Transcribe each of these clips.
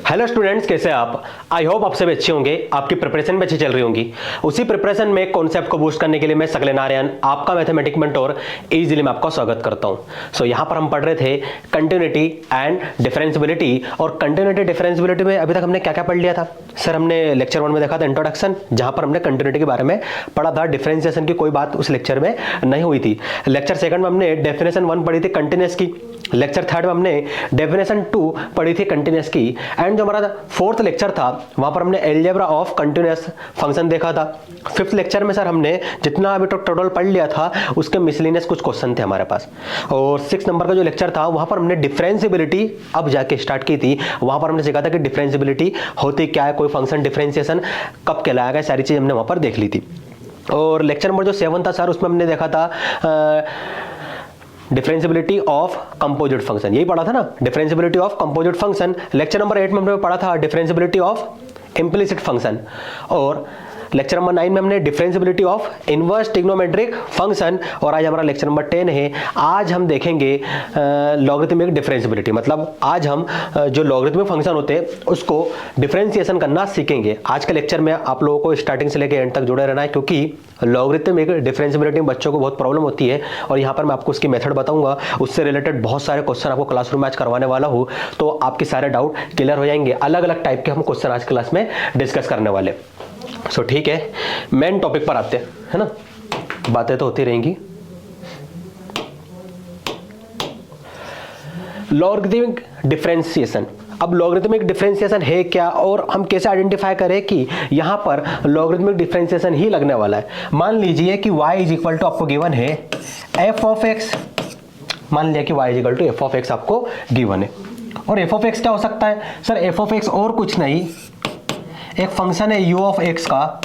Hello students, कैसे हैं आप? आई होप आप सब अच्छे होंगे, आपकी प्रिपरेशन भी अच्छी चल रही होंगी। उसी प्रिपरेशन में कॉन्सेप्ट को बूस्ट करने के लिए मैं सकलेन आर्यन, आपका मैथमेटिक मेंटोर, इजीली मैं आपका स्वागत करता हूं। यहाँ पर हम पढ़ रहे थे कंटिन्यूटी एंड डिफरेंशियबिलिटी। और कंटिन्यूटी डिफरेंशियबिलिटी में अभी तक हमने क्या क्या पढ़ लिया था सर? हमने लेक्चर 1 में देखा था इंट्रोडक्शन, जहां पर हमने कंटिन्यूटी के बारे में पढ़ा था। डिफरेंशिएशन की कोई बात उस लेक्चर में नहीं हुई थी। लेक्चर 2 में हमने डेफिनेशन 1 पढ़ी थी कंटिन्यूस की। लेक्चर 3 में हमने डेफिनेशन 2 पढ़ी थी कंटिन्यूस की। एंड जो हमारा 4th लेक्चर था, वहां पर हमने अलजेब्रा ऑफ कंटिन्यूअस फंक्शन देखा था। 5th लेक्चर में सर हमने जितना अभी तक टोटल पढ़ लिया था, उसके मिसलिनियस कुछ क्वेश्चन थे हमारे पास। और 6 नंबर का जो लेक्चर था, वहां पर हमने डिफरेंशियबिलिटी अब जाके स्टार्ट की थी। वहां पर हमने सीखा था कि डिफरेंशियबिलिटी होती क्या है, कोई फंक्शन डिफरेंशिएशन कब कहलाएगा, सारी चीज हमने वहां पर देख ली थी। और लेक्चर नंबर जो 7 था सर, उसमें हमने देखा था डिफरेंशियबिलिटी ऑफ कंपोजिट फंक्शन, यही पढ़ा था ना, differentiability of composite function. Lecture number 8 में हमने पढ़ा था डिफरेंशियबिलिटी ऑफ इम्प्लिसिट फंक्शन। और लेक्चर नंबर 9 में हमने differentiability of inverse trigonometric function. और आज हमारा लेक्चर नंबर 10 है। आज हम देखेंगे लॉगरिथमिक डिफरेंशियबिलिटी, मतलब आज हम जो लॉगरिथमिक फंक्शन होते हैं उसको डिफरेंशिएशन करना सीखेंगे। आज के लेक्चर में आप लोगों को स्टार्टिंग से लेकर एंड तक जुड़े रहना है, क्योंकि लॉगरिथमिक डिफरेंशियबिलिटी में बच्चों को बहुत प्रॉब्लम होती है। और यहाँ पर मैं आपको उसकी मेथड बताऊंगा, उससे रिलेटेड बहुत सारे क्वेश्चन आपको क्लासरूम में आज करवाने वाला हूँ, तो आपके सारे डाउट क्लियर हो जाएंगे। अलग अलग टाइप के हम क्वेश्चन आज क्लास में डिस्कस करने वाले। सो ठीक है, मेन टॉपिक पर आते हैं, है ना, बातें तो होती रहेंगी। Logarithmic differentiation. अब लॉगरिथमिक डिफरेंशिएशन है क्या, और हम कैसे आइडेंटिफाई करें कि यहां पर लॉगरिथमिक डिफरेंशिएशन ही लगने वाला है। मान लीजिए कि y इज इक्वल टू आपको गिवन है f ऑफ x। मान लिया कि y is equal to f of x आपको गिवन है। और f ऑफ x क्या हो सकता है सर? f ऑफ x और कुछ नहीं, एक फंक्शन है u ऑफ x का,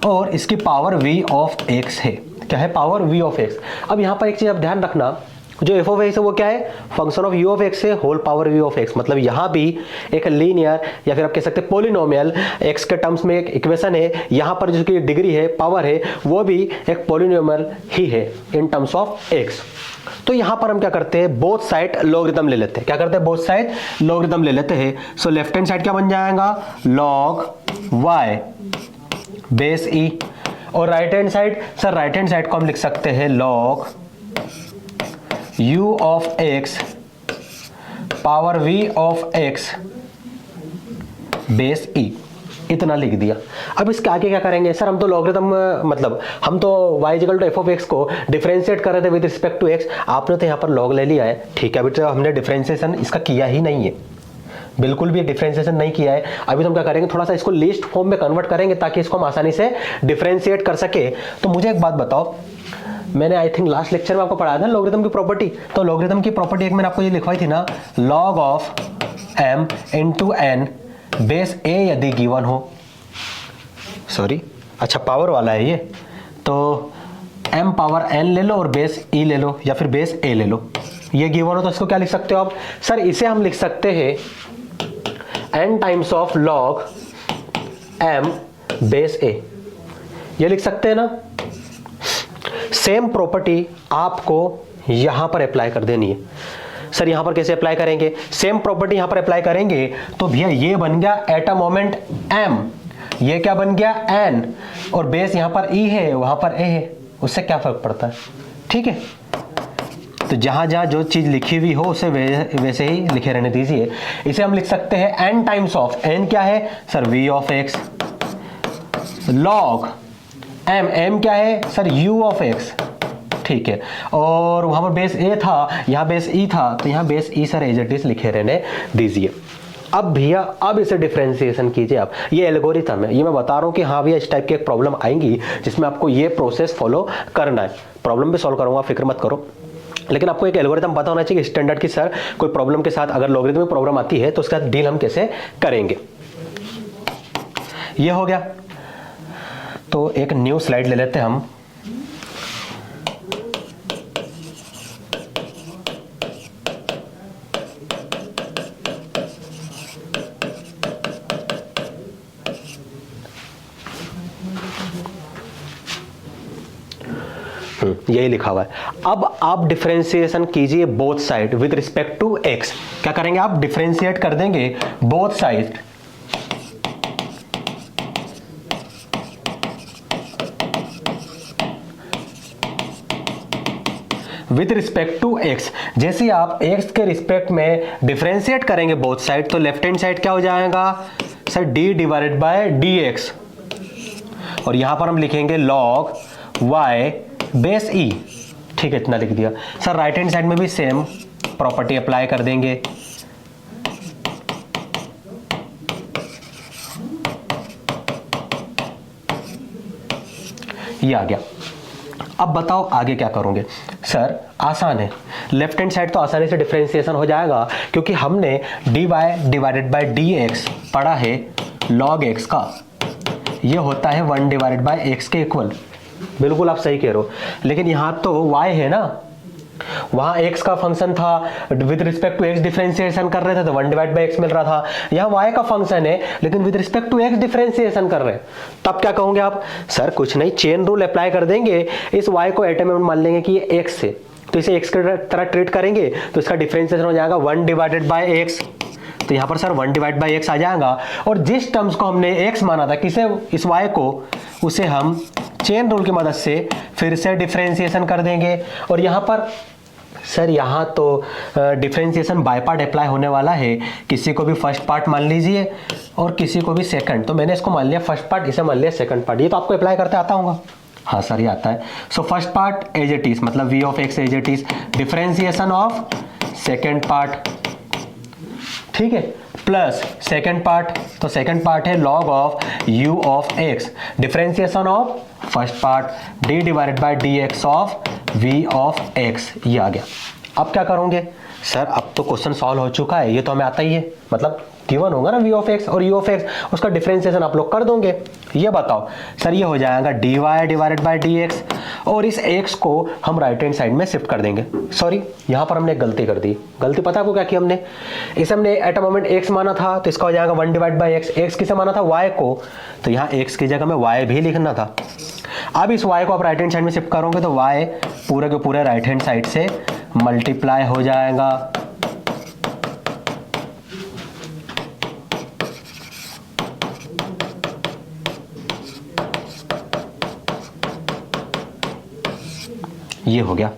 और इसकी पावर v ऑफ x है। क्या है? Power v of x। अब यहाँ पर एक चीज आप ध्यान रखना, जो f ऑफ x है वो क्या है? Function of u of x है whole power v of x। मतलब यहाँ भी एक लीनियर या फिर आप कह सकते हैं पोलिनोमियल x के टर्म्स में एक इक्वेशन है। यहाँ पर जिसकी डिग्री है, पावर है, वो भी एक पोलिनोमियल ही है इन टर्म्स ऑफ x। तो यहां पर हम क्या करते हैं, बोथ साइड लॉगरिथम ले लेते हैं। क्या करते हैं? बोथ साइड लॉगरिथम ले लेते हैं। सो लेफ्ट हैंड साइड क्या बन जाएगा? log y base e। और right hand side, sir right hand side को हम लिख सकते हैं log u of x power v of x base e। इतना लिख दिया। अब इसके आगे क्या करेंगे सर? हम तो लॉगरिथम, मतलब हम तो y equal to f of x को डिफरेंशिएट कर रहे थे विद रिस्पेक्ट टू x। आपने तो यहाँ पर log ले लिया है, ठीक है। अभी तो हमने डिफरेंशिएशन इसका किया ही नहीं है, बिल्कुल भी डिफरेंशिएशन नहीं किया है। अभी तो हम क्या करेंगे, थोड़ा सा इसको लिस्ट फॉर्म में कन्वर्ट करेंगे ताकि इसको हम आसानी से डिफरेंशिएट कर सके। तो मुझे एक बात बताओ, मैंने आई थिंक लास्ट लेक्चर में आपको पढ़ाया था लॉगरिथम की प्रॉपर्टी। तो लॉगरिथम की प्रॉपर्टी एक मैंने आपको ये लिखवाई थी ना, log of m into n base a यदि गिवन हो, सॉरी अच्छा पावर वाला है ये, तो m पावर n ले लो और बेस e ले लो या फिर बेस a ले लो, ये गिवन हो। तो इसको क्या लिख सकते हो आप सर? इसे हम लिख सकते हैं n times of log m base a, ये लिख सकते हैं ना। सेम प्रॉपर्टी आपको यहां पर अप्लाई कर देनी है। सर यहां पर कैसे अप्लाई करेंगे? सेम प्रॉपर्टी यहां पर अप्लाई करेंगे तो भैया ये बन गया एट अ मोमेंट m, ये क्या बन गया n, और बेस यहां पर e है, वहां पर a है, उससे क्या फर्क पड़ता है? ठीक है, तो जहां जहां जो चीज लिखी हुई हो उसे वैसे ही लिखे रहने दीजिए। इसे हम लिख सकते हैं n टाइम्स ऑफ, n क्या है sir? v of x log m, m क्या है सर? u ऑफ x, ठीक है। और वहां पर बेस a था, यहाँ बेस e था, तो यहाँ base e sir as it is लिखे रहने दीजिए। अब भैया अब इसे डिफरेंशिएशन कीजिए आप। ये एल्गोरिथम है, ये मैं बता रहा हूँ कि हाँ भैया इस टाइप की एक प्रॉब्लम आएंगी जिसमें आपको ये प्रोसेस फॉलो करना है। प्रॉब्लम भी सॉल्व करूंगा, फिक्र मत करो, लेकिन आपको एक एल्गोरिथम पता होना चाहिए स्टैंडर्ड की। सर कोई प्रॉब्लम के साथ अगर लॉगरिथमिक प्रॉब्लम आती है तो उसका डील हम कैसे करेंगे। ये हो गया। तो एक न्यू स्लाइड ले लेते हैं हम। यही लिखा हुआ है। अब आप डिफरेंशिएशन कीजिए both side with respect to x. क्या करेंगे आप? डिफरेंशिएट कर देंगे both side with respect to x. जैसे ही आप एक्स के रिस्पेक्ट में डिफरेंशिएट करेंगे बोथ साइड, तो लेफ्ट हैंड साइड क्या हो जाएगा sir? D divided by d x, और यहां पर हम लिखेंगे लॉग y बेस e। ठीक है, इतना लिख दिया। सर राइट हैंड साइड में भी सेम प्रॉपर्टी अप्लाई कर देंगे। ये आ गया। अब बताओ आगे क्या करोगे? सर आसान है, लेफ्ट हैंड साइड तो आसानी से डिफरेंशिएशन हो जाएगा, क्योंकि हमने dy डिवाइडेड बाय dx पढ़ा है log x का, ये होता है 1 डिवाइडेड बाय x के इक्वल। बिल्कुल आप सही कह रहे हो, लेकिन यहां तो y है ना, वहां x का फंक्शन था, with respect to x differentiation कर रहे थे तो 1 डिवाइड बाय x मिल रहा था। यहाँ y का फंक्शन है लेकिन with respect to x differentiation कर रहे हैं, तब क्या कहोगे आप? सर कुछ नहीं, चेन रूल अप्लाई कर देंगे। इस y को एटम में मान लेंगे कि ये x है, तो इसे x की तरह ट्रीट करेंगे, तो इसका डिफरेंशिएशन हो जाएगा 1 डिवाइडेड बाय x। तो यहाँ पर सर 1 डिवाइड बाई एक्स आ जाएगा, और जिस टर्म्स को हमने एक्स माना था, किसे? इस y को, उसे हम चेन रूल की मदद से फिर से डिफरेंशिएशन कर देंगे। और यहाँ पर सर यहाँ तो डिफरेंशिएशन बाय पार्ट अप्लाई होने वाला है, किसी को भी फर्स्ट पार्ट मान लीजिए और किसी को भी सेकंड। तो मैंने इसको मान लिया फर्स्ट पार्ट, इसे मान लिया सेकंड पार्ट। ये तो आपको अप्लाई करते आता होगा। हाँ सर ये आता है। So first part as it is, मतलब v of x as it is, differentiation of second part, ठीक है, प्लस सेकंड पार्ट, तो सेकंड पार्ट है log of u of x, differentiation of first part d divided by dx of v of x। ये आ गया। अब क्या करोगे? सर अब तो क्वेश्चन सॉल्व हो चुका है, ये तो हमें आता ही है, मतलब गिवन होगा ना v ऑफ x और u ऑफ x, उसका डिफरेंशिएशन आप लोग कर दोगे। ये बताओ सर, ये हो जाएगा dy डिवाइडेड बाय dx, और इस x को हम राइट हैंड साइड में शिफ्ट कर देंगे। सॉरी, यहाँ पर हमने एक गलती कर दी। गलती पता है आपको क्या की हमने? इसे हमने एट अ मोमेंट x माना था, तो इसका हो जाएगा 1 डिवाइड बाय x। x किसे माना था? y को, तो यहाँ x की जगह में y भी लिखना था। अब इस y को आप राइट हैंड साइड में शिफ्ट करोगे तो y पूरे के पूरे राइट हैंड साइड से मल्टीप्लाई हो जाएगा। ये हो गया,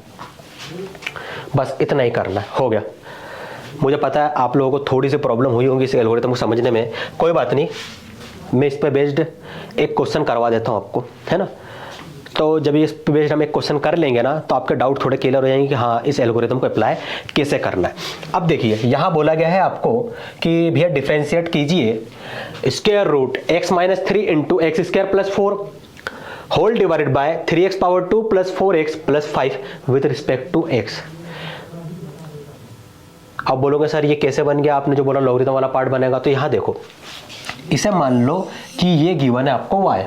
बस इतना ही करना है, हो गया। मुझे पता है आप लोगों को थोड़ी सी प्रॉब्लम हुई होगी इस एल्गोरिथम को समझने में, कोई बात नहीं, मैं इस पे बेस्ड एक क्वेश्चन करवा देता हूँ आपको, है ना। तो जब इस पे बेस्ड हम एक क्वेश्चन कर लेंगे ना, तो आपके डाउट थोड़े क्लियर हो जाएंगे कि हाँ इस एल्गोरिथम को अप्लाई कैसे करना है। अब देखिए यहाँ बोला गया है आपको कि भैया डिफरेंशिएट कीजिए square root x minus 3 into x square plus 4 whole divided by 3x power 2 plus 4x plus 5 with respect to x। अब बोलोगे सर ये कैसे बन गया? आपने जो बोला लॉगरिथम वाला पार्ट बनेगा, तो यहां देखो, इसे मान लो कि ये गिवन है आपको y,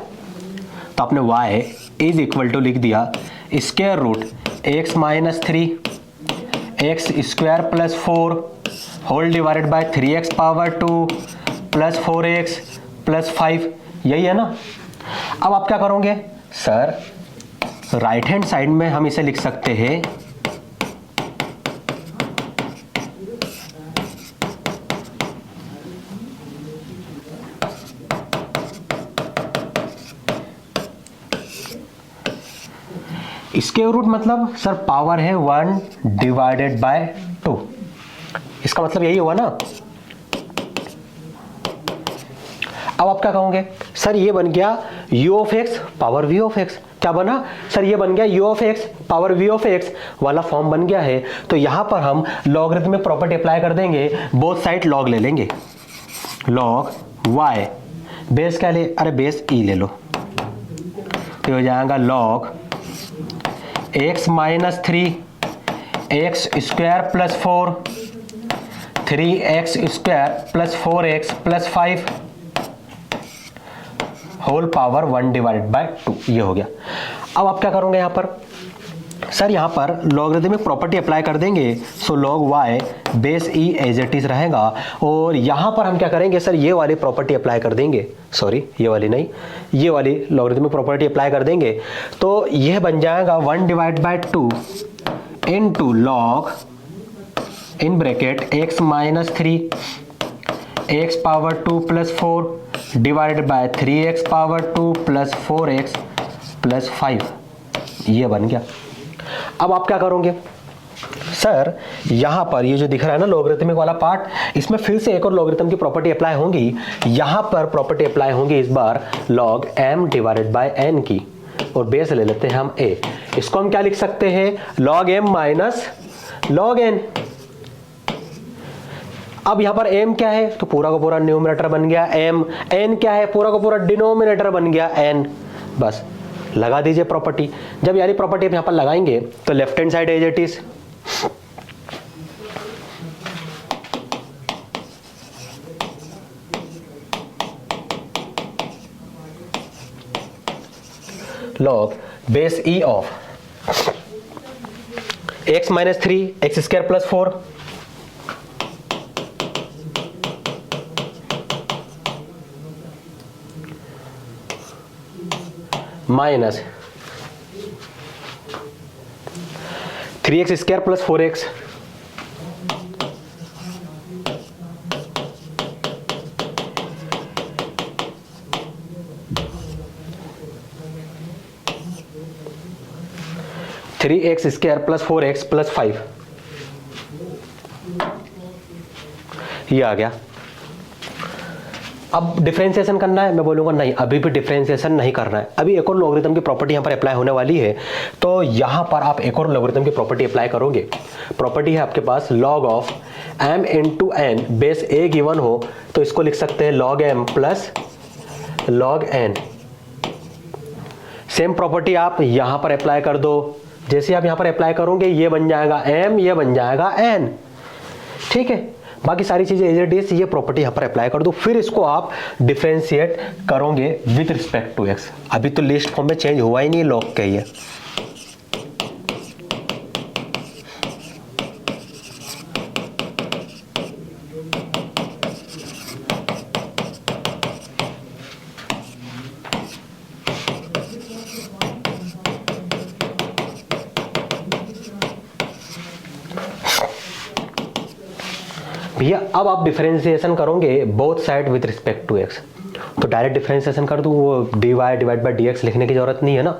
तो आपने y इज इक्वल टू लिख दिया square root x minus 3 x square plus 4 whole divided by 3x power 2 plus 4x plus 5, यही है ना। अब आप क्या करोगे? सर राइट हैंड साइड में हम इसे लिख सकते हैं स्क्वायर रूट, मतलब सर पावर है 1 डिवाइडेड बाय 2, इसका मतलब यही हुआ ना। अब आप क्या कहोगे? सर ये बन गया u of x power v of x। क्या बना? सर ये बन गया u of x power v of x वाला फॉर्म बन गया है। तो यहां पर हम लॉगरिथमिक प्रॉपर्टी अप्लाई कर देंगे, बोथ साइड लॉग ले लेंगे, लॉग y बेस क्या ले? अरे बेस e ले लो, तो हो जाएगा log x minus 3 x square plus 4 3x square plus 4x plus 5 whole power 1 divided by 2। ये हो गया। अब आप क्या करोगे? यहाँ पर सर यहाँ पर लॉगरिदमिक प्रॉपर्टी अप्लाई कर देंगे, so log y base E as it is रहेगा। और यहाँ पर हम क्या करेंगे सर, ये वाली प्रॉपर्टी अप्लाई कर देंगे, सॉरी ये वाली नहीं, ये वाली लॉगरिदमिक प्रॉपर्टी अप्लाई कर देंगे, तो यह बन जाएगा 1/2 into log in bracket x minus 3 x power 2 plus 4 divided by 3x power 2 plus 4x plus 5, ये बन गया। अब आप क्या करोगे सर, यहाँ पर ये जो दिख रहा है ना लॉगरिथमिक वाला पार्ट, इसमें फिर से एक और लॉगरिथम की प्रॉपर्टी अप्लाई होंगी। यहाँ पर प्रॉपर्टी अप्लाई होंगी इस बार log m divided by n की, और बेस ले लेते हैं हम a। इसको हम क्या लिख सकते हैं, log m minus log n। अब यहाँ पर m क्या है, तो पूरा का पूरा न्यूमरेटर बन गया m, n क्या है, पूरा का पूरा डिनोमिनेटर बन गया n। बस लगा दीजिए प्रॉपर्टी। जब यानी प्रॉपर्टी आप यहाँ पर लगाएंगे तो left hand side as it is, log base e of x minus 3 x square plus 4 minus 3x square plus 4x three x square plus 4x plus 5, ये आ गया। अब डिफरेंशिएशन करना है, मैं बोलूंगा नहीं अभी भी डिफरेंशिएशन नहीं करना है, अभी एक और लॉगरिथम की प्रॉपर्टी यहाँ पर अप्लाई होने वाली है। तो यहाँ पर आप एक और लॉगरिथम की प्रॉपर्टी अप्लाई करोगे। प्रॉपर्टी है आपके पास log of m into n base a given हो, तो इसको लिख सकते हैं log m plus log n। Same property आप यहाँ पर अप्लाई कर दो। जैसे आप यहाँ पर अप्लाई करोगे ये बन जाएगा m, ये बन जाएगा n, ठीक है। बाकी सारी चीजें एज इट इज, ये प्रॉपर्टी यहाँ पर अप्लाई कर दो, फिर इसको आप डिफरेंशिएट करोगे विद रिस्पेक्ट टू x। अभी तो लिस्ट फॉर्म में चेंज हुआ ही नहीं, लॉग का ही है। भैया अब आप डिफरेंशिएशन करोगे both side with respect to x, तो डायरेक्ट डिफरेंशिएशन कर दूं, वो dy डिवाइड बाय dx लिखने की जरूरत नहीं है ना।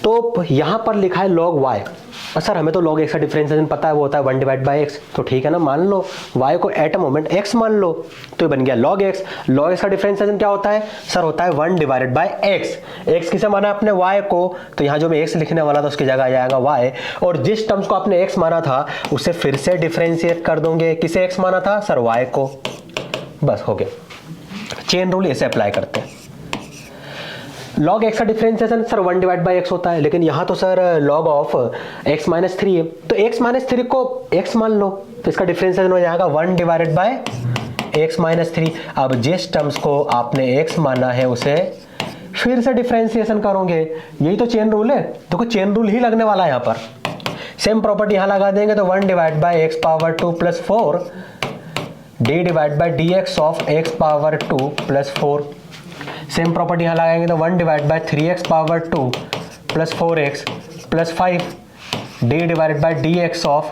तो यहाँ पर लिखा है log y, और सर हमें तो log x का डिफरेंशिएशन पता है, वो होता है 1 डिवाइड बाय x। तो ठीक है ना, मान लो y को एट अ मोमेंट x मान लो, तो ये बन गया log x। log x का डिफरेंशिएशन क्या होता है सर, होता है 1 डिवाइडेड बाय x। x किसे माना अपने y को, तो यहाँ जो मैं x लिखने वाला था उसकी जगह आ जाएगा y, और जिस टर्म्स को आपने x माना था उसे फिर से डिफरेंशिएट कर दोगे। किसे x माना था सर, y को। बस हो गया। चेन रूल ऐसे अप्लाई करते हैं। log x का differentiation sir 1 divide by x होता है, लेकिन यहाँ तो sir log of x minus 3 है, तो x माइनस 3 को x मान लो, तो इसका डिफरेंशिएशन हो जाएगा 1 डिवाइडेड बाय x माइनस 3। अब जिस टर्म्स को आपने x माना है उसे फिर से डिफरेंशिएशन करोगे, यही तो चेन रूल है। देखो चेन रूल ही लगने वाला है यहाँ पर। सेम प्रॉपर्टी यहाँ लगा देंगे, तो 1 divide by x power 2 plus 4 d divide by dx of x power 2 plus 4। Same property यहाँ लगाएंगे, तो 1 divide bye 3x power 2 plus 4x plus 5 d divide by dx of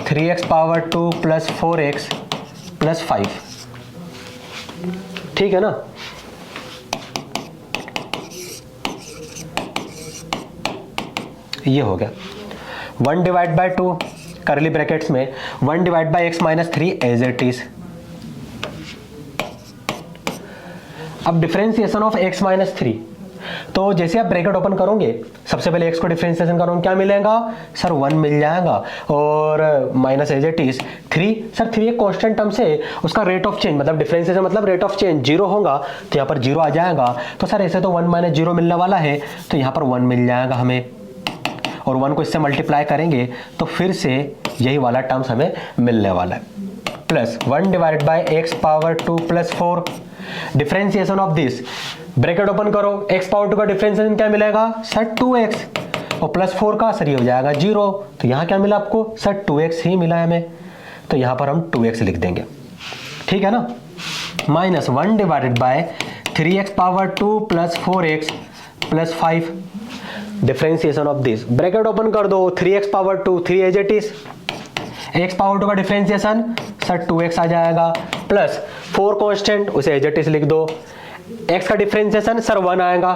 3x power 2 plus 4x plus 5, ठीक है ना। ये हो गया 1 divide bye 2 करली ब्रैकेट्स में 1 divide by x minus 3 as it is. अब डिफरेंशिएशन ऑफ x माइनस 3, तो जैसे आप ब्रैकेट ओपन करोगे, सबसे पहले x को डिफरेंशिएशन करोगे, क्या मिलेगा सर 1 मिल जाएगा, और minus as it is 3। Sir 3 एक कांस्टेंट टर्म से, उसका रेट ऑफ चेंज मतलब डिफरेंशिएशन मतलब रेट ऑफ चेंज 0 होगा, तो यहाँ पर 0 आ जाएगा। तो सर ऐसे तो 1 माइनस 0 मिलने वाला है, तो यहाँ पर 1 मिल जाएगा हमें, और 1 को इससे मल्टीप्लाई करेंगे तो फिर से यही वाला टर्म्स हमें मिलने वाला है। Plus 1 divide by x power 2 plus 4, differentiation of this, bracket open करो, x पावर 2 का डिफरेंशिएशन क्या मिलेगा सर 2x, और +4 का सर ये हो जाएगा 0। तो यहाँ क्या मिला आपको सर 2x ही मिला है हमें, तो यहाँ पर हम 2x लिख देंगे, ठीक है ना। -1 divided by 3x power 2 plus 4x plus 5, differentiation of this, bracket open कर दो, 3x power 2 3 as it is, x power 2 का डिफरेंशिएशन सर 2x आ जाएगा, प्लस 4 कांस्टेंट उसे एज इट इज लिख दो, x का डिफरेंशिएशन सर 1 आएगा,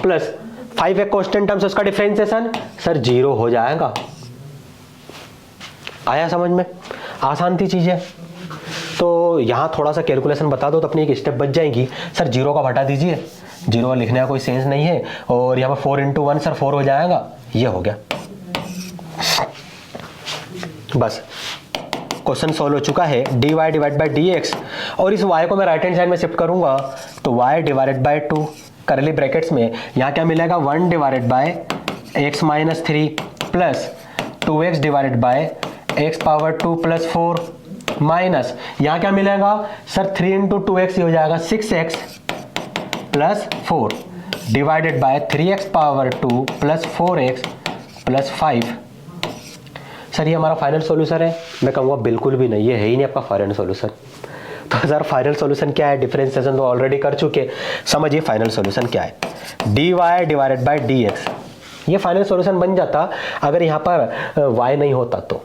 प्लस 5 एक कांस्टेंट टर्म्स उसका डिफरेंशिएशन सर 0 हो जाएगा। आया समझ में, आसान सी चीज है। तो यहाँ थोड़ा सा कैलकुलेशन बता दो तो अपनी एक स्टेप बच जाएगी। सर 0 का हटा दीजिए, 0 लिखने का कोई सेंस नहीं है, और यहाँ पर 4 × 1 सर 4 हो जाएगा, ये हो गया। बस क्वेश्चन सॉल्व हो चुका है। dy डिवाइड बाई dx, और इस y को मैं राइट हैंड साइड में शिफ्ट करूंगा तो y डिवाइडेड बाई 2 करली ब्रैकेट्स में यहाँ क्या मिलेगा 1 divided bye x minus 3 plus 2x divided by x power 2 plus 4 minus यहाँ क्या मिलेगा सर 3 × 2x हो जाएगा 6x plus 4 divided by 3x power 2 plus 4x plus 5। Sir ये हमारा फाइनल सॉल्यूशन है? मैं कहूँगा बिल्कुल भी नहीं, ये है ही नहीं आपका फाइनल सॉल्यूशन। तो सर फाइनल सॉल्यूशन क्या है? डिफरेंशिएशन तो ऑलरेडी कर चुके, समझिए फाइनल सॉल्यूशन क्या है। dy डिवाइडेड बाय dx, ये फाइनल सॉल्यूशन बन जाता अगर यहाँ पर y नहीं होता तो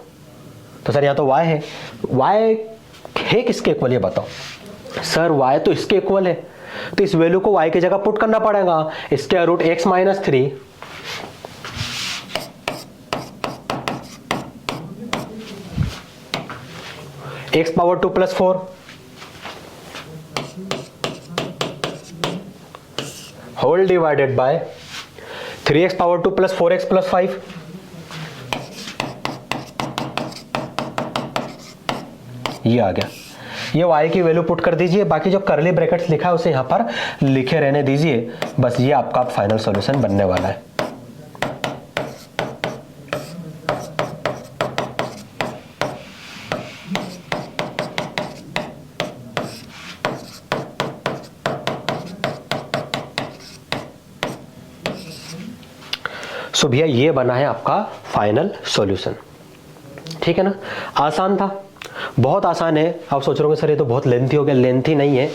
सर यहाँ तो y है, y है किसके इक्वल ये बताओ? सर y तो इसके इक्वल है, तो इस वैल्यू को y की जगह पुट करना पड़ेगा, इसके root x minus 3 x power 2 plus 4 whole divided by 3x power 2 plus 4x plus 5। ये आ गया, ये y की वैल्यू पुट कर दीजिए, बाकी जो करली ब्रैकेट्स लिखा है उसे यहां पर लिखे रहने दीजिए। बस ये आपका फाइनल सॉल्यूशन बनने वाला है। सो भैया ये बना है आपका फाइनल सॉल्यूशन, ठीक है ना। आसान था, बहुत आसान है। आप सोच रहे होंगे सर ये तो बहुत लेंथी हो गया। लेंथी नहीं है,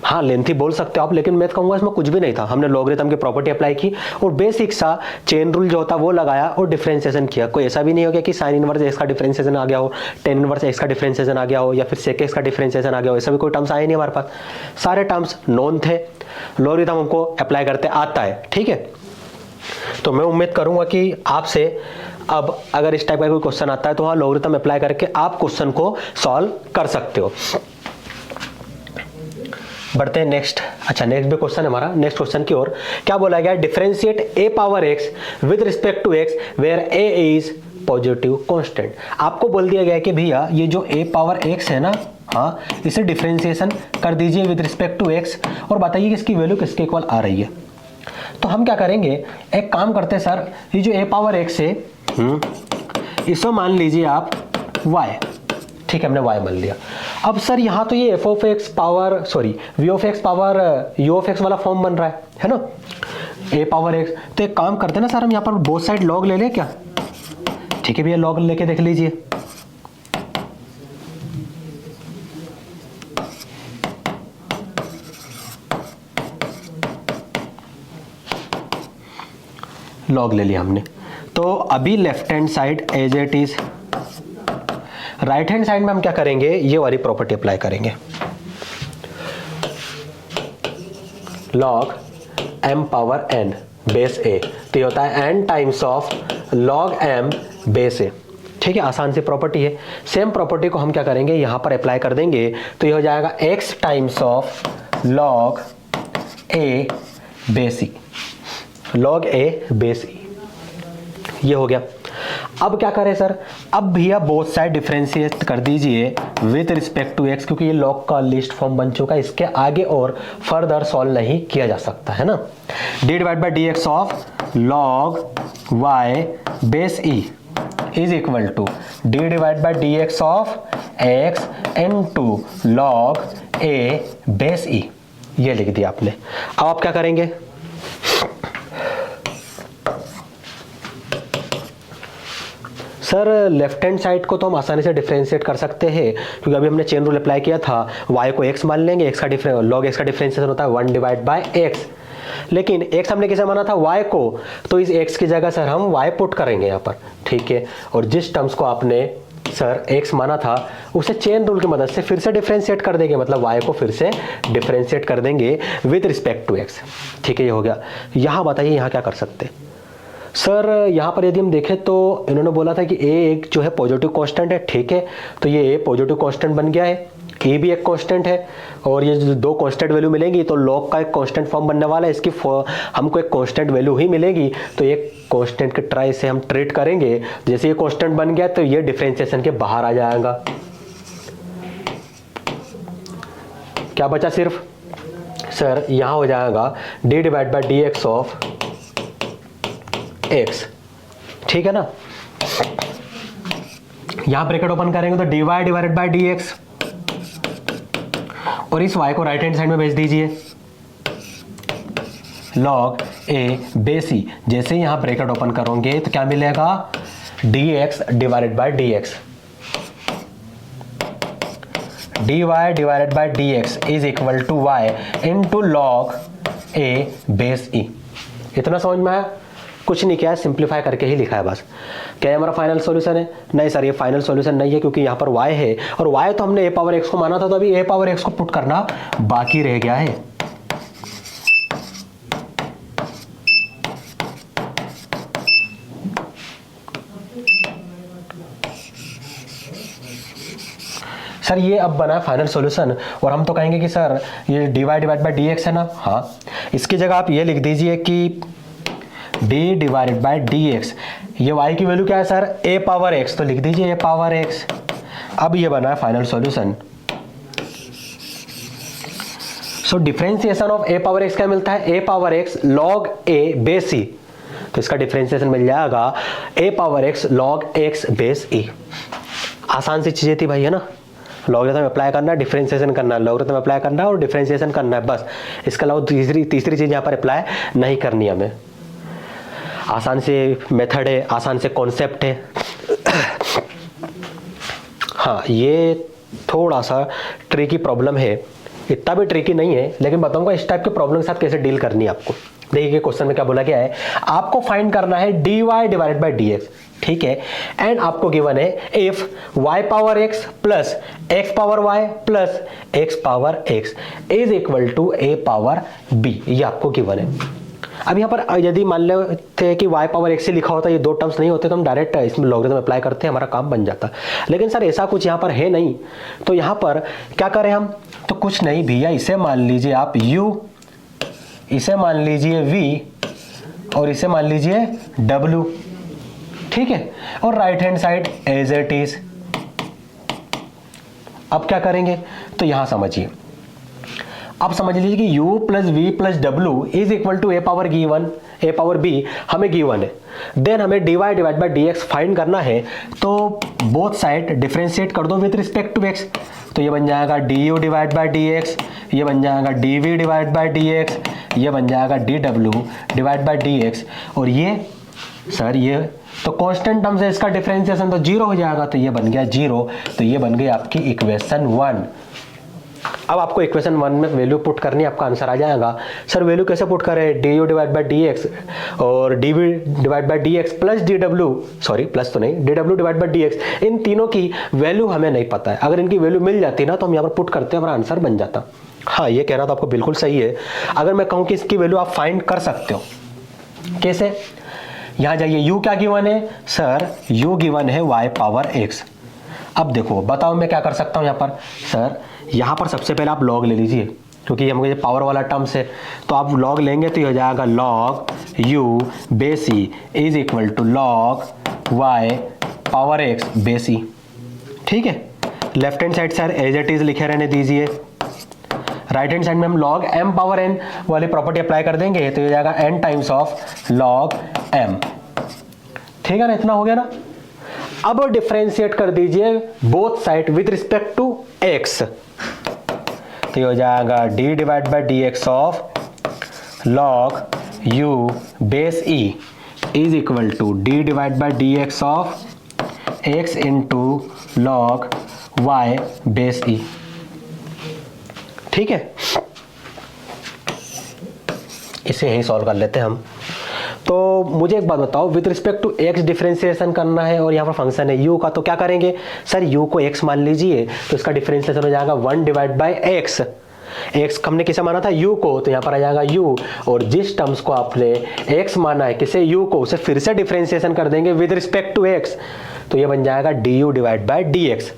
हाँ लेंथी बोल सकते हो आप, लेकिन मैं कहूँगा इसमें कुछ भी नहीं था। हमने लॉगरिथम की प्रॉपर्टी अप्लाई की और बेसिक सा चेन रूल जो होता वो लगाया और डिफरेंशिएशन किया। कोई ऐसा भी नहीं हो गया कि साइन इनवर्स एक्स का डिफरेंशिएशन आ गया हो, टेन इनवर्स एक्स का डिफरेंशिएशन आ गया हो, या फिर सेक एक्स का डिफरेंशिएशन आ गया हो, ऐसा भी कोई टर्म्स आए नहीं हमारे पास। सारे टर्म्स नॉन थे, लॉगरिथम हमको अप्लाई करते आता है, ठीक है। तो मैं उम्मीद करूंगा कि आपसे अब अगर इस टाइप का कोई क्वेश्चन आता है तो वहां लॉगरिथम अप्लाई करके आप क्वेश्चन को सॉल्व कर सकते हो। बढ़ते हैं नेक्स्ट। अच्छा नेक्स्ट भी क्वेश्चन है हमारा, नेक्स्ट क्वेश्चन की ओर। क्या बोला गया? Differentiate a power x with respect to x where a is positive constant. आपको बोल दिया गया कि भैया ये जो a पावर x है ना, हाँ इसे डिफरेंशिएशन कर दीजिए विद रिस्पेक्ट टू x और बताइए कि इसकी वैल्यू किसके इक्वल आ रही है। तो हम क्या करेंगे, एक काम करते हैं सर, ये जो a पावर x है इसको मान लीजिए आप y, ठीक है हमने y मान लिया। अब सर यहाँ तो ये f of x power sorry v of x power u of x वाला फॉर्म बन रहा है ना, a पावर x। तो एक काम करते हैं ना सर, हम यहाँ पर बोथ साइड लॉग ले लें क्या? ठीक है भैया, लॉग लेके देख लीजिए। लॉग ले लिया हमने। तो अभी left hand side as it is, right hand side में हम क्या करेंगे, ये वाली प्रॉपर्टी अप्लाई करेंगे। Log m power n base a, तो ये होता है n times of log m base a, ठीक है। आसान सी प्रॉपर्टी है। सेम प्रॉपर्टी को हम क्या करेंगे, यहां पर अप्लाई कर देंगे, तो ये हो जाएगा x times of log a base e, log a base e, ये हो गया। अब क्या करें सर, अब भैया बोथ साइड डिफरेंशिएट कर दीजिए विद रिस्पेक्ट टू x, क्योंकि ये लॉग का लिस्ट फॉर्म बन चुका है, इसके आगे और फर्दर सॉल्व नहीं किया जा सकता है ना। d divide by dx of log y base e is equal to d divide by dx of x into log a base e, ये लिख दिया आपने। अब आप क्या करेंगे, सर लेफ्ट हैंड साइड को तो हम आसानी से डिफरेंशिएट कर सकते हैं, क्योंकि अभी हमने चेन रूल अप्लाई किया था। y को x मान लेंगे, x का लॉग x का डिफरेंशिएशन होता है 1 डिवाइड बाय x। लेकिन x हमने किसे माना था, y को, तो इस x की जगह सर हम y पुट करेंगे यहाँ पर, ठीक है। और जिस टर्म्स को आपने सर x माना था उसे चेन रूल की मदद से फिर से डिफरेंशिएट कर देंगे, मतलब y को फिर से डिफरेंशिएट कर देंगे विद रिस्पेक्ट टू x, ठीक है। ये हो गया। यहाँ बताइए यहाँ क्या कर सकते हैं सर। यहाँ पर यदि हम देखें तो इन्होंने बोला था कि a एक जो है पॉजिटिव कांस्टेंट है, ठीक है। तो ये a पॉजिटिव कांस्टेंट बन गया है, a भी एक कांस्टेंट है, और ये जो दो कांस्टेंट वैल्यू मिलेंगी तो लॉग का एक कांस्टेंट फॉर्म बनने वाला है, इसकी हमको एक कांस्टेंट वैल्यू ही मिलेगी। तो एक कांस्टेंट के ट्राई से हम ट्रीट करेंगे, जैसे ये कांस्टेंट बन गया तो ये डिफरेंशिएशन के बाहर आ जाएगा। क्या बचा सिर्फ सर, यहाँ हो जाएगा d divide by D X of x, ठीक है ना। यहां ब्रैकेट ओपन करेंगे तो dy डिवाइडेड बाय dx, और इस y को राइट हैंड साइड में भेज दीजिए log a बेस c। जैसे यहां ब्रैकेट ओपन करोगे तो क्या मिलेगा, dx divided by dx, dy divided by dx is equal to y into log a base e। इतना समझ में आया? कुछ नहीं किया है, सिंप्लीफाई करके ही लिखा है बस। क्या हमारा फाइनल सॉल्यूशन है? नहीं सर, ये फाइनल सॉल्यूशन नहीं है, क्योंकि यहाँ पर y है, और y तो हमने a पावर x को माना था, तो अभी a पावर x को पुट करना बाकी रह गया है। सर ये अब बना फाइनल सॉल्यूशन, और हम तो कहेंगे कि सर ये dy डिवाइड बाय dx है ना। हाँ, इसकी जगह आप ये लिख दीजिए कि d डिवाइडेड बाय dx, ये y की वैल्यू क्या है सर, a पावर x, तो लिख दीजिए a पावर x। अब ये बना है final solution. So differentiation of a power x क्या मिलता है, a power x log a base e, तो इसका डिफरेंशिएशन मिल जाएगा a power x log x base e। आसान सी चीजें थी भाई, है ना। लॉगरिथम अप्लाई करना है, डिफरेंशिएशन करना है, लॉगरिथम अप्लाई करना है और डिफरेंशिएशन करना है, बस। इसके अलावा तीसरी चीज यहाँ पर अप्लाई नहीं करनी हमें। आसान से मेथड है, आसान से कॉन्सेप्ट है। हाँ, ये थोड़ा सा ट्रिकी प्रॉब्लम है, इतना भी ट्रिकी नहीं है, लेकिन बताऊंगा इस टाइप के प्रॉब्लम के साथ कैसे डील करनी है आपको। देखिए क्वेश्चन में क्या बोला गया है, आपको फाइंड करना है dy डिवाइडेड बाय dx, ठीक है। एंड आपको गिवन है if y power x plus x power y plus x power x is equal to a power b, ये आपको गिवन है। अब यहाँ पर यदि मान लेते कि y पावर x से लिखा होता, ये दो टर्म्स नहीं होते, तो हम डायरेक्ट इसमें लॉगरिथम अप्लाई करते हैं, हमारा काम बन जाता। लेकिन सर ऐसा कुछ यहाँ पर है नहीं, तो यहाँ पर क्या करें हम, तो कुछ नहीं भैया, इसे मान लीजिए आप u, इसे मान लीजिए v, और इसे मान लीजिए w, ठीक है। और right hand side as it is. अब क्या करेंगे, तो यहां समझिए, अब समझ लीजिए कि u प्लस वी प्लस डब्ल्यू is equal to a power b हमें गिवन है। देन हमें dy divide by dx find करना है, तो बोथ साइड डिफरेंशिएट कर दो विद रिस्पेक्ट टू x, तो ये बन जाएगा du डिवाइड बाय dx, ये बन जाएगा dv डिवाइड बाय dx, ये बन जाएगा dw डिवाइड बाय dx, और ये सर ये तो कांस्टेंट टर्म्स है, इसका डिफरेंशिएशन तो जीरो हो जाएगा, तो ये बन गया जीरो, तो ये बन गई आपकी इक्वेशन 1। अब आपको इक्वेशन 1 में वैल्यू पुट करनी है, आपका आंसर आ जाएगा। सर वैल्यू कैसे पुट करें, du डिवाइड बाय dx और dv divide by dx plus dw, sorry plus तो नहीं, dw डिवाइड बाय dx, इन तीनों की वैल्यू हमें नहीं पता है। अगर इनकी वैल्यू मिल जाती ना तो हम यहाँ पर पुट करते हैं, हमारा आंसर बन जाता। हाँ, ये कहना तो आपको बिल्कुल सही है। अगर मैं कहूँ कि इसकी वैल्यू आप फाइंड कर सकते हो, कैसे, यहाँ जाइए, u क्या गिवन है सर, u गिवन है y पावर x। अब देखो बताओ मैं क्या कर सकता हूँ यहाँ पर, सर यहाँ पर सबसे पहले आप log ले लीजिए, क्योंकि हमको ये पावर वाला टर्म्स है, तो आप log लेंगे तो ये हो जाएगा log u base e is equal to log y power x base e, ठीक है। Left hand side sir as it is लिखे रहने दीजिए, राइट हैंड साइड में हम log m पावर n वाली प्रॉपर्टी अप्लाई कर देंगे, तो ये जाएगा n times of log m, ठीक है ना। इतना हो गया ना। अब डिफरेंशिएट कर दीजिए both side with respect to x, तो ये हो जाएगा d divide by dx of log u base e is equal to d divide by dx of X into log Y base E. ठीक है, इसे यहीं सॉल्व कर लेते हैं हम। तो मुझे एक बात बताओ, with respect to x differentiation करना है और यहाँ पर फंक्शन है यू का, तो क्या करेंगे सर, यू को एक्स मान लीजिए, तो इसका डिफरेंशिएशन हो जाएगा 1 डिवाइड बाई एक्स। एक्स हमने किसे माना था, यू को, तो यहाँ पर आ जाएगा यू, और जिस टर्म्स को आपने एक्स माना है किसे, यू को, उसे फिर से डिफरेंशिएशन कर देंगे विद रिस्पेक्ट टू एक्स, तो ये बन जाएगा d you divide by D x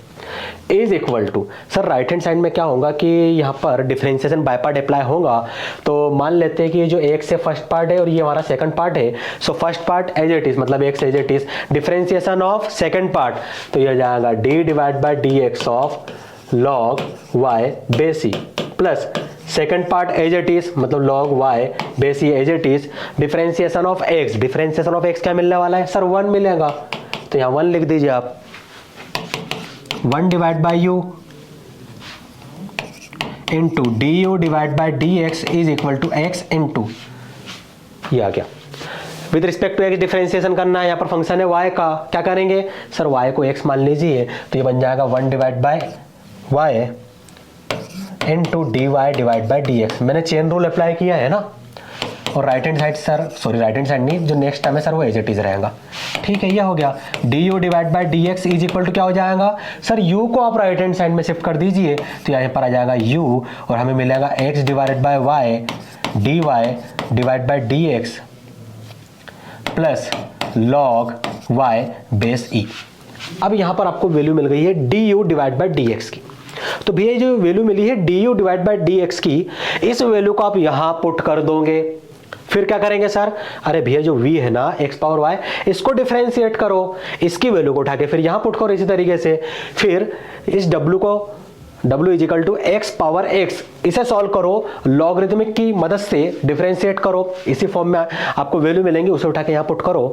is equal to, sir right hand side में क्या होगा कि यहाँ पर डिफरेंशिएशन बाय पार्ट अप्लाई होगा। तो मान लेते हैं कि ये जो एक्स से फर्स्ट पार्ट है और ये हमारा सेकंड पार्ट है, so first part as it is, मतलब X as it is, differentiation of second part, तो ये जाएगा D divide by D X of log Y base E, plus second part as it is, मतलब log Y base E as it is, differentiation of X, differentiation of X क्या मिलने वाला है sir, 1 मिलेगा, तो यहाँ 1 लिख दीजिए आप, 1 divide by u into d you divide by D x is equal to x into, ये आ गया। With respect to x differentiation करना है, यहाँ पर फंक्शन है वाई का, क्या करेंगे सर, वाई को एक्स मान लीजिए, तो ये बन जाएगा 1 divide by y into d Y divide by D x. मैंने चेन रूल अप्लाई किया है ना, और right hand side sir, sorry right hand side नहीं, जो नेक्स्ट टर्म है सर वो एज इट इज रहेगा। ठीक है, ये हो गया, d you divide by D x is equal to क्या हो जाएगा सर, यू को आप राइट हैंड साइड में शिफ्ट कर दीजिए, तो यहाँ पर आ जाएगा यू, और हमें मिलेगा X divided by Y D Y divide by D X plus log Y base E. अब यहाँ पर आपको वैल्यू मिल गई है D you divide by D x की, तो भैया जो वैल्यू मिली है D you divide by D x की, इस वैल्यू को आप यहाँ पुट कर दोगे, फिर क्या करेंगे सर, अरे भैया जो v है ना x पावर y, इसको डिफरेंशिएट करो, इसकी वैल्यू को उठा के फिर यहां पुट करो इसी तरीके से, फिर इस w को, w is equal to x power x, इसे सॉल्व करो, लॉगरिथमिक की मदद से डिफरेंशिएट करो, इसी फॉर्म में आपको वैल्यू मिलेंगी, उसे उठा के यहाँ पुट करो,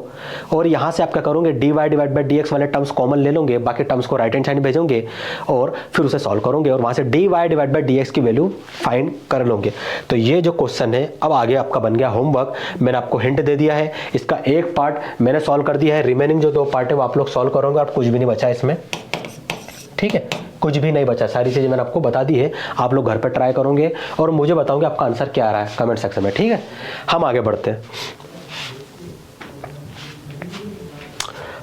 और यहाँ से आप क्या करोगे, d Y divide by D x वाले टर्म्स कॉमन ले लोगे, बाकी टर्म्स को राइट हैंड साइड भेजोगे और फिर उसे सॉल्व करोगे, और वहाँ से d Y divide by D x की वैल्यू फाइंड कर लोगे। तो ये जो क्वेश्चन है अब आगे आपका बन गया होमवर्क, मैंने आपको हिंट दे दिया है, इसका एक पार्ट मैंने सॉल्व कर दिया है, रिमेनिंग जो 2 पार्ट है वो आप लोग सॉल्व करोगे, और कुछ भी नहीं बचा इसमें। ठीक है, कुछ भी नहीं बचा, सारी चीज़ें मैंने आपको बता दी है, आप लोग घर पर ट्राई करोगे और मुझे बताओगे आपका आंसर क्या आ रहा है कमेंट सेक्शन में। ठीक है, हम आगे बढ़ते हैं।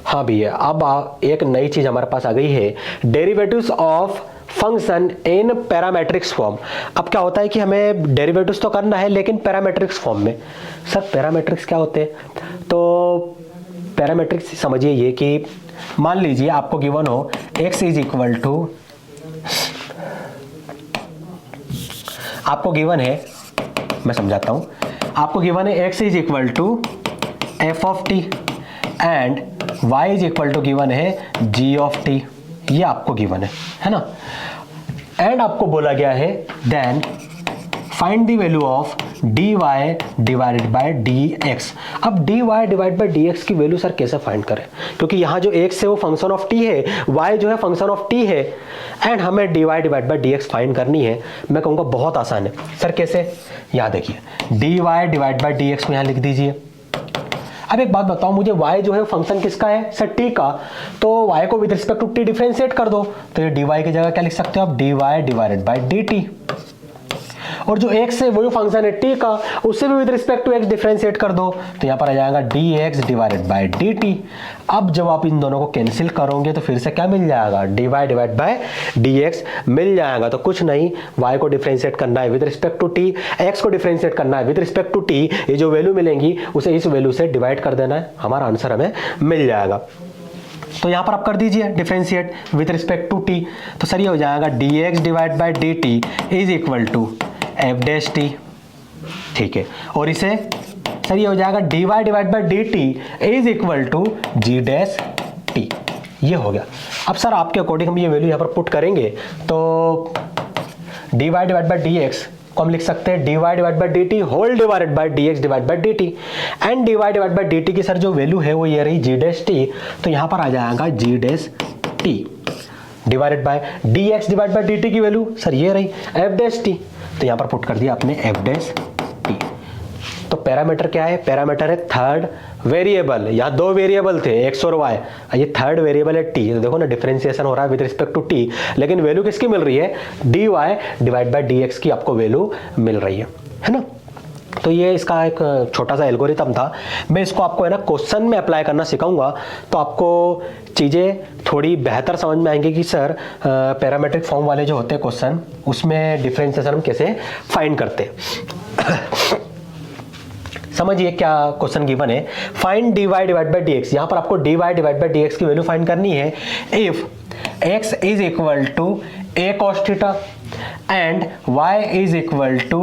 हाँ भैया, अब एक नई चीज़ हमारे पास आ गई है, derivatives of function in parametrics form. अब क्या होता है कि हमें डेरिवेटिव्स तो करना है लेकिन पैरामेट्रिक्स फॉर्म में। सर पैरामेट्रिक्स क्या होते हैं, तो पैरामेट्रिक्स समझिए ये कि मान लीजिए आपको गिवन हो x इज इक्वल टू, आपको गिवन है, मैं समझाता हूं, आपको गिवन है x is equal to f of t and y is equal to given है g ऑफ टी, ये आपको गिवन है ना, एंड आपको बोला गया है then find the value of D Y divided by D X. अब D Y divide by D x की वैल्यू सर कैसे फाइंड करें, क्योंकि यहाँ जो एक्स है वो फंक्शन ऑफ टी है, वाई जो है फंक्शन ऑफ टी है, एंड हमें D Y divide by D X find करनी है। मैं कहूँगा बहुत आसान है सर, कैसे, यहाँ देखिए d Y divide by D x में यहाँ लिख दीजिए। अब एक बात बताओ मुझे, y जो है फंक्शन किसका है सर, t का, तो y को with respect to t differentiate कर दो, तो ये dy की जगह क्या लिख सकते हो आप, dy डिवाइडेड बाय dt, और जो x है वो जो फंक्शन है t का, उससे भी with respect to x differentiate कर दो, तो यहाँ पर आ जाएगा dx डिवाइडेड बाय dt। अब जब आप इन दोनों को कैंसिल करोगे तो फिर से क्या मिल जाएगा, dy डिवाइड बाय dx मिल जाएगा। तो कुछ नहीं, y को डिफरेंशिएट करना है with respect to t, x को डिफरेंशिएट करना है विद रिस्पेक्ट टू t, ये जो वैल्यू मिलेंगी उसे इस वैल्यू से डिवाइड कर देना है, हमारा आंसर हमें मिल जाएगा। तो यहाँ पर आप कर दीजिए differentiate with respect to t, तो सर ये हो जाएगा dx divide by dt is equal to f dash t. ठीक है, और इसे सर ये हो जाएगा dy divide by dt is equal to g dash t, ये हो गया। अब सर आपके अकॉर्डिंग हम ये वैल्यू यहाँ पर पुट करेंगे, तो dy डिवाइड बाय dx को हम लिख सकते हैं dy divide by dt whole divided by dx divide by dt, and dy divide by dt की सर जो वैल्यू है वो ये रही g डैश टी, तो यहाँ पर आ जाएगा g dash T divided by dx divide by dt की वैल्यू सर ये रही f डैश टी, तो यहाँ पर पुट कर दिया आपने f डैश टी। तो तो पैरामीटर क्या है, पैरामीटर है थर्ड वेरिएबल। यहाँ दो वेरिएबल थे एक्स और वाई, ये थर्ड वेरिएबल है टी। तो देखो ना डिफरेंशिएशन हो रहा है विद रिस्पेक्ट टू टी, लेकिन वैल्यू किसकी मिल रही है, d Y divide by D x की आपको वैल्यू मिल रही है ना। तो ये इसका एक छोटा सा एल्गोरिथम था। मैं इसको आपको है ना क्वेश्चन में अप्लाई करना सिखाऊंगा, तो आपको चीज़ें थोड़ी बेहतर समझ में आएंगी कि सर पैरामीट्रिक फॉर्म वाले जो होते हैं क्वेश्चन, उसमें डिफरेंशिएशन हम कैसे फाइंड करते हैं। समझिए क्या क्वेश्चन गिवन है, find dy divide by dx। यहाँ पर आपको dy डिवाइड बाई dx की वैल्यू फाइंड करनी है if x is equal to a cos theta and y is equal to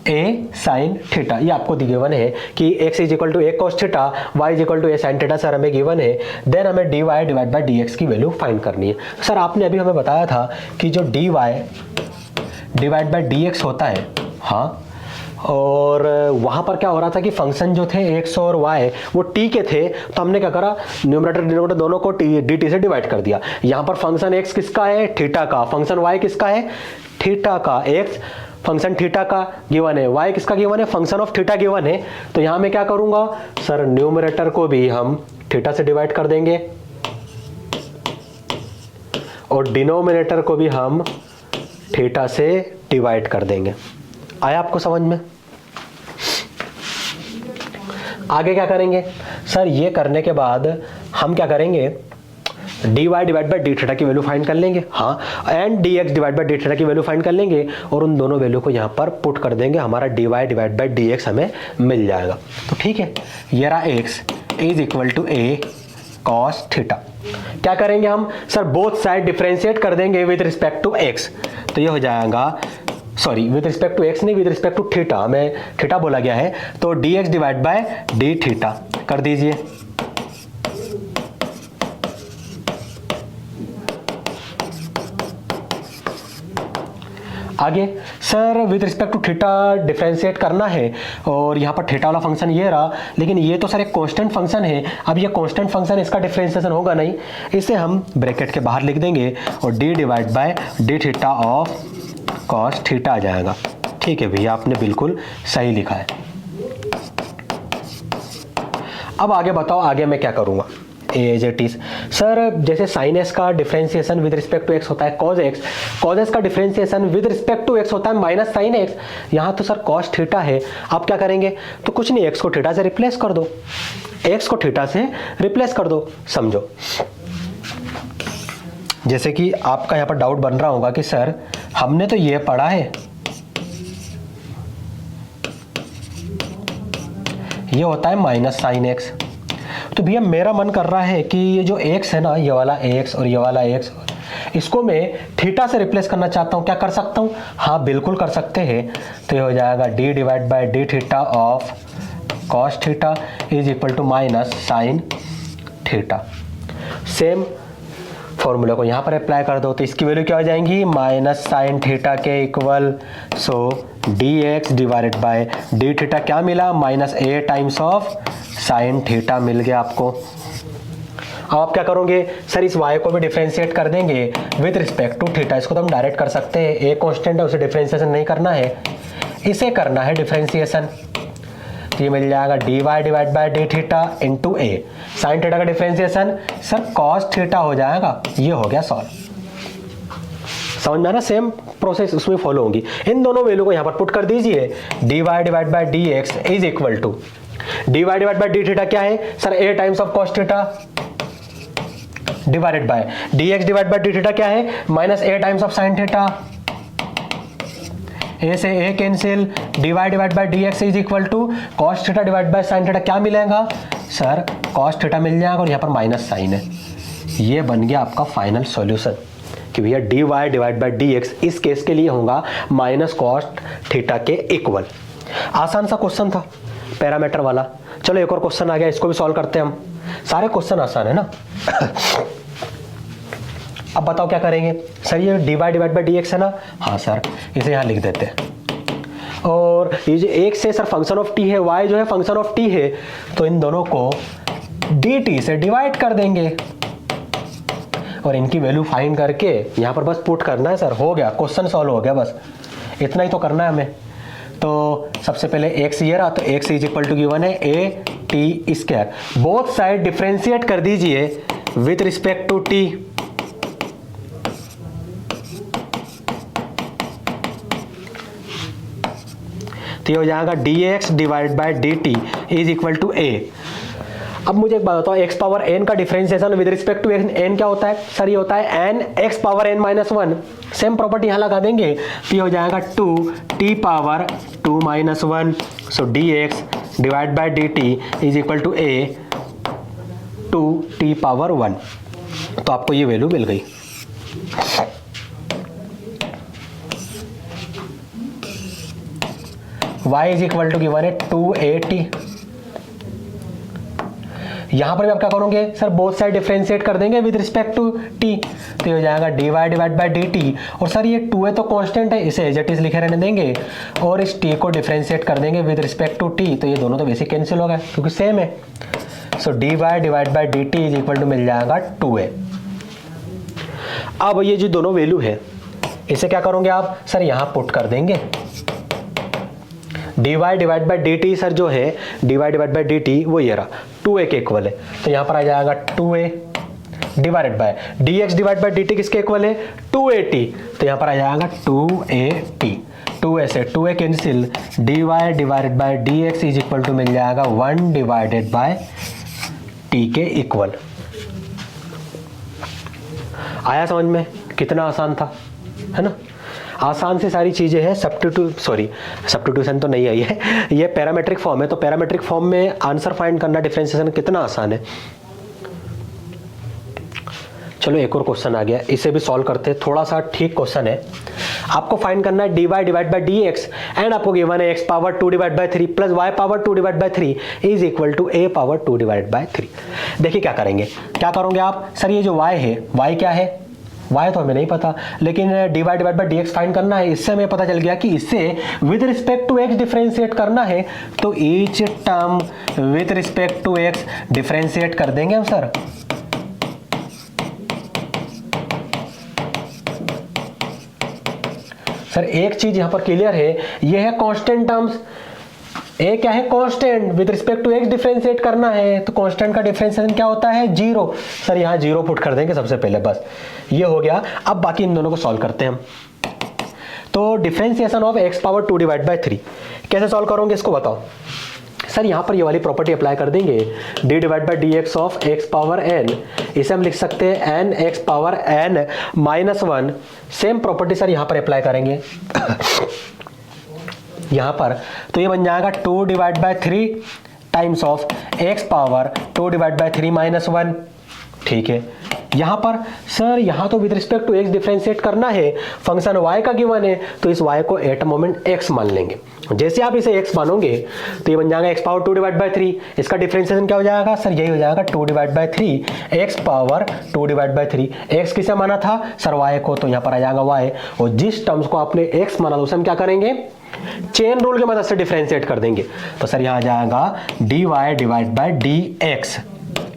a sin theta. ये आपको गिवन है कि x is equal to a cos theta, y is equal to a sin theta sir हमें given है। Then हमें dy divide by dx की value find करनी है। सर आपने अभी हमें बताया था कि जो dy डिवाइड बाई dx होता है, हाँ, और वहाँ पर क्या हो रहा था कि फंक्शन जो थे x और y वो t के थे, तो हमने क्या करा, न्यूमरेटर डिनोमिनेटर दोनों को dt से डिवाइड कर दिया। यहाँ पर फंक्शन x किसका है, थीटा का, फंक्शन y किसका है, थीटा का। x फंक्शन थीटा का गिवन है, y किसका गिवन है, फंक्शन ऑफ थीटा गिवन है। तो यहाँ मैं क्या करूँगा सर, न्यूमरेटर को भी हम थीटा से डिवाइड कर देंगे और डिनोमिनेटर को भी हम थीटा से डिवाइड कर देंगे। आया आपको समझ में। आगे क्या करेंगे सर, ये करने के बाद हम क्या करेंगे, dy divide by D theta की वैल्यू फाइंड कर लेंगे, हाँ, and dx divide by D theta की वैल्यू फाइंड कर लेंगे और उन दोनों वैल्यू को यहाँ पर पुट कर देंगे, हमारा dy डिवाइड बाई dx हमें मिल जाएगा। तो ठीक है, ये रहा x is equal to a cos theta. क्या करेंगे हम सर, बोथ साइड डिफरेंशिएट कर देंगे विद रिस्पेक्ट टू x। तो ये हो जाएगा, sorry with respect to x नहीं, विद रिस्पेक्ट टू थीटा, हमें थीटा बोला गया है, तो dx divide by D theta कर दीजिए। आगे sir with respect to theta differentiate करना है और यहाँ पर थीटा वाला फंक्शन ये रहा, लेकिन ये तो सर एक कांस्टेंट फंक्शन है। अब ये कांस्टेंट फंक्शन, इसका डिफरेंशिएशन होगा नहीं, इसे हम ब्रैकेट के बाहर लिख देंगे और d divide by D theta of cos theta आ जाएगा। ठीक है भैया, आपने बिल्कुल सही लिखा है। अब आगे बताओ, आगे मैं क्या करूँगा, एज इट इज। सर जैसे साइन एस का differentiation with respect to x होता है कॉज एक्स, कॉज एस का differentiation with respect to x होता है माइनस साइन एक्स। यहाँ तो सर कॉस थीटा है, आप क्या करेंगे, तो कुछ नहीं, एक्स को थीटा से रिप्लेस कर दो, एक्स को थीटा से रिप्लेस कर दो। समझो, जैसे कि आपका यहाँ पर डाउट बन रहा होगा कि सर हमने तो ये पढ़ा है, ये होता है माइनस साइन एक्स, तो भैया मेरा मन कर रहा है कि ये जो x है ना, ये वाला x और ये वाला x, इसको मैं थीटा से रिप्लेस करना चाहता हूँ। क्या कर सकता हूँ, हाँ बिल्कुल कर सकते हैं। तो ये हो जाएगा d divide by D theta of cos theta is equal to minus sine theta. Same formula को यहाँ पर अप्लाई कर दो, तो इसकी वैल्यू क्या हो जाएंगी, माइनस साइन थीटा के equal, so dx divided by D theta क्या मिला, minus a times of sine theta मिल गया आपको। अब आप क्या करोगे सर, इस y को भी डिफरेंशिएट कर देंगे विद रिस्पेक्ट टू थीटा। इसको तो हम डायरेक्ट कर सकते हैं, a कांस्टेंट है, उसे डिफरेंशिएशन नहीं करना है, इसे करना है डिफरेंशिएशन। तो ये मिल जाएगा dy divide by D theta into a, sine theta का डिफरेंशिएशन सर कॉस थीटा हो जाएगा। ये हो गया सॉल्व। समझ में आना, सेम प्रोसेस उसमें फॉलो होगी। इन दोनों वैल्यू को यहाँ पर पुट कर दीजिए, dy divide by dx is equal to dy divide by D theta क्या है sir, a times of cos theta divided by dx divide by D theta क्या है, minus a times of sine theta, a से a cancel, dy divide by dx is equal to cos theta divide by sine theta क्या मिलेगा sir, cos theta मिल जाएगा और यहाँ पर minus sign है। ये बन गया आपका फाइनल सॉल्यूशन कि भैया dy डिवाइड बाय dx इस केस के लिए होगा माइनस कॉस थीटा के इक्वल। आसान सा क्वेश्चन था पैरामीटर वाला। चलो एक और क्वेश्चन आ गया, इसको भी सॉल्व करते हैं हम। सारे क्वेश्चन आसान है ना। अब बताओ क्या करेंगे सर, ये dy डिवाइड बाय dx है ना, हाँ सर इसे यहाँ लिख देते हैं। और ये जो एक से सर फंक्शन ऑफ t है, y जो है फंक्शन ऑफ t है, तो इन दोनों को dt से डिवाइड कर देंगे और इनकी वैल्यू फाइंड करके यहाँ पर बस पुट करना है सर, हो गया क्वेश्चन सॉल्व हो गया। बस इतना ही तो करना है हमें। तो सबसे पहले x ये रहा, तो x is equal to given है a t square. Both side differentiate कर दीजिए विथ रिस्पेक्ट टू t। तो ये हो जाएगा dx divide by dt is equal to a। अब मुझे एक बात बताओ, x पावर n का differentiation with respect to n क्या होता है? सर ये होता है n x power n minus 1। Same property यहाँ लगा देंगे, तो ये हो जाएगा 2t power 2 minus 1। So dx divide by dt is equal to a 2t power 1। तो आपको ये वैल्यू मिल गई। y is equal to given है 2at। यहां पर भी आप क्या करोगे सर, बोथ साइड डिफरेंशिएट कर देंगे विद रिस्पेक्ट टू t। तो ये हो जाएगा dy डिवाइड बाय dt। और सर ये 2a तो कांस्टेंट है, इसे एज इट इज लिखे रहने देंगे और इस t को डिफरेंशिएट कर देंगे विद रिस्पेक्ट टू t। तो ये दोनों तो वैसे कैंसिल हो गए क्योंकि सेम है। So dy divide by dt is equal to मिल जाएगा 2a। अब ये जो दोनों वैल्यू है इसे क्या करोगे आप सर, यहां पुट कर देंगे। dy divide by dt sir जो है dy डिवाइड बाय dt वो ये रहा 2a के इक्वल है। तो यहाँ पर आ जाएगा 2a divided by dx divide by dt किसके इक्वल है? 2at। तो यहाँ पर आ जाएगा 2at। 2a से 2a cancel, dy divided by dx is equal to मिल जाएगा 1 डिवाइडेड बाय t के इक्वल। आया समझ में? कितना आसान था, है ना? आसान से सारी चीज़ें हैं। सब्स्टिट्यूशन तो नहीं आई है, ये पैरामेट्रिक फॉर्म है। तो पैरामेट्रिक फॉर्म में आंसर फाइंड करना डिफरेंशिएशन कितना आसान है। चलो एक और क्वेश्चन आ गया, इसे भी सॉल्व करते हैं। थोड़ा सा ठीक क्वेश्चन है। आपको फाइंड करना है dy divide by dx and आपको गिवन है x power 2 divide by 3 plus y power 2 divide by 3 is equal to a power 2 divide by 3। देखिए क्या करेंगे, क्या करोगे आप सर, ये जो y है, y क्या है? y तो हमें नहीं पता, लेकिन dy divide by dx find करना है। इससे हमें पता चल गया कि इससे with respect to x differentiate करना है। तो each term with respect to x differentiate कर देंगे हम सर। सर एक चीज यहां पर क्लियर है, ये है कांस्टेंट टर्म्स। ए क्या है? Constant. With respect to x differentiate करना है तो कांस्टेंट का डिफरेंशिएशन क्या होता है? 0। सर यहाँ 0 पुट कर देंगे सबसे पहले, बस ये हो गया। अब बाकी इन दोनों को सॉल्व करते हैं हम। तो differentiation of x power 2 divide by 3 कैसे सॉल्व करोगे इसको बताओ। सर यहाँ पर ये वाली प्रॉपर्टी अप्लाई कर देंगे, d divide by dx of x power n। इसे हम लिख सकते हैं n x power n minus 1। Same property sir यहाँ पर अप्लाई करेंगे यहाँ पर। तो ये बन जाएगा 2 divide by 3 times of x power 2 divide by 3 minus 1। ठीक है, यहाँ पर सर यहाँ तो with respect to x differentiate करना है, फंक्शन y का गिवन है तो इस y को एट मोमेंट x मान लेंगे। जैसे आप इसे x मानोगे तो ये बन जाएगा x पावर 2 डिवाइड बाय 3। इसका डिफरेंशिएशन क्या हो जाएगा सर? यही हो जाएगा 2 divide by 3 x power 2 divide by 3। x किसे माना था सर? y को। तो यहाँ पर आ जाएगा y, और जिस टर्म्स को आपने x माना उसे हम क्या करेंगे? चेन रूल की मदद से डिफरेंशिएट कर देंगे। तो सर यहाँ आ जाएगा dy divide by dx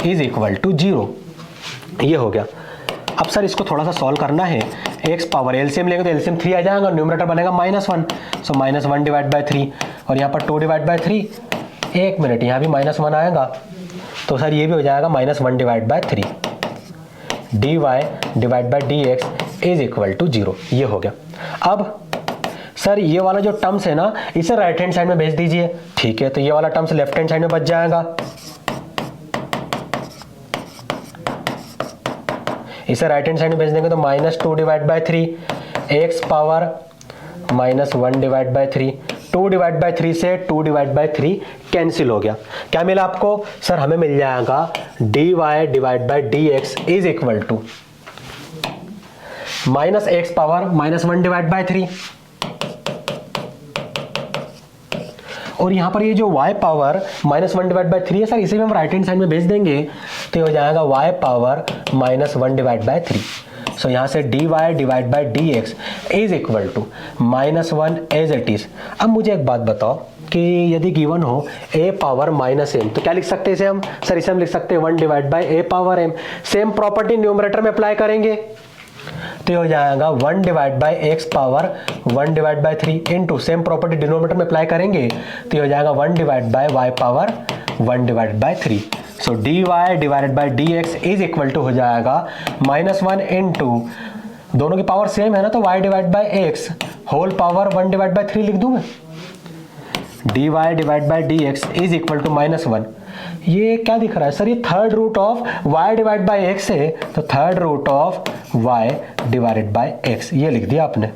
is equal to 0। ये हो गया। अब सर इसको थोड़ा सा सॉल्व करना है। x पावर एलसीएम लेंगे तो एलसीएम 3 आ जाएगा, न्यूमरेटर बनेगा -1। सो -1 डिवाइड बाय 3 और यहाँ पर 2 डिवाइड बाय 3। एक मिनट, यहाँ भी -1 आएगा तो सर ये भी हो जाएगा -1 divide by 3। dy divide by dx is equal to 0। ये हो गया। अब सर ये वाला जो टर्म्स है ना, इसे राइट हैंड साइड में भेज दीजिए। ठीक है, तो ये वाला टर्म्स लेफ्ट हैंड साइड में बच जाएगा। इसे राइट हैंड साइड में भेज देंगे तो -2 divide by 3 x power -1 divide by 3। 2 divide by 3 से 2 डिवाइड बाय 3 कैंसिल हो गया। क्या मिला आपको सर? हमें मिल जाएगा dy divide by dx is equal to -x power -1 divide by 3। और यहाँ पर ये जो y पावर -1 डिवाइड बाय 3 है सर, इसे भी हम राइट हैंड साइड में भेज देंगे तो ये हो जाएगा y power -1 divide by 3। So यहाँ से dy divide by dx is equal to -1 as it is. अब मुझे एक बात बताओ कि यदि गिवन हो a पावर -m तो क्या लिख सकते हैं इसे हम? सर इसे हम लिख सकते हैं 1 divide by a power m। Same property numerator में अप्लाई करेंगे। तो ये हो जाएगा 1 divide by x power 1 divide by 3 into same property denominator में अप्लाई करेंगे तो ये हो जाएगा 1 divide by y power 1 divide by 3। So d Y divided by D x is equal to हो जाएगा -1 इंटू, दोनों की पावर सेम है ना, तो y divide by x whole power 1 divide by 3 लिख दूं मैं। D Y divide by D x is equal to -1। ये क्या दिख रहा है सर, ये third root of y divide by x है, तो third root of y divided by x ये लिख दिया आपने।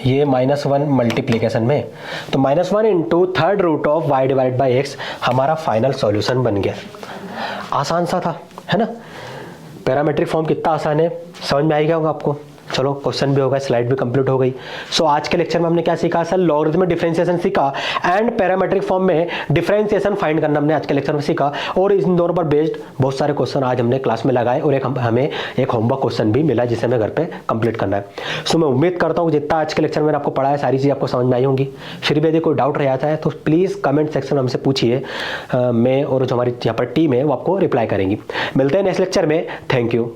ये -1 मल्टीप्लीकेशन में, तो -1 into third root of y divide by x हमारा फाइनल सॉल्यूशन बन गया। आसान सा था, है ना। पैरामेट्रिक फॉर्म कितना आसान है, समझ में आ गया होगा आपको। चलो क्वेश्चन भी हो गया, स्लाइड भी कंप्लीट हो गई। सो आज के लेक्चर में हमने क्या सीखा सर, लॉगरिथमिक डिफरेंशिएशन सीखा एंड पैरामेट्रिक फॉर्म में डिफरेंशिएशन फाइंड करना हमने आज के लेक्चर में सीखा, और इन दोनों पर बेस्ड बहुत सारे क्वेश्चन आज हमने क्लास में लगाए, और हमें एक होमवर्क क्वेश्चन भी मिला जिसे हमें घर पे कंप्लीट करना है। सो मैं उम्मीद करता हूँ जितना आज के लेक्चर में आपको पढ़ा है सारी चीज़ आपको समझ में आई होंगी। फिर भी यदि कोई डाउट रह जाता है तो प्लीज़ कमेंट सेक्शन में हमसे पूछिए, मैं और जो हमारी यहाँ पर टीम है वो आपको रिप्लाई करेंगे। मिलते हैं नेक्स्ट लेक्चर में, थैंक यू।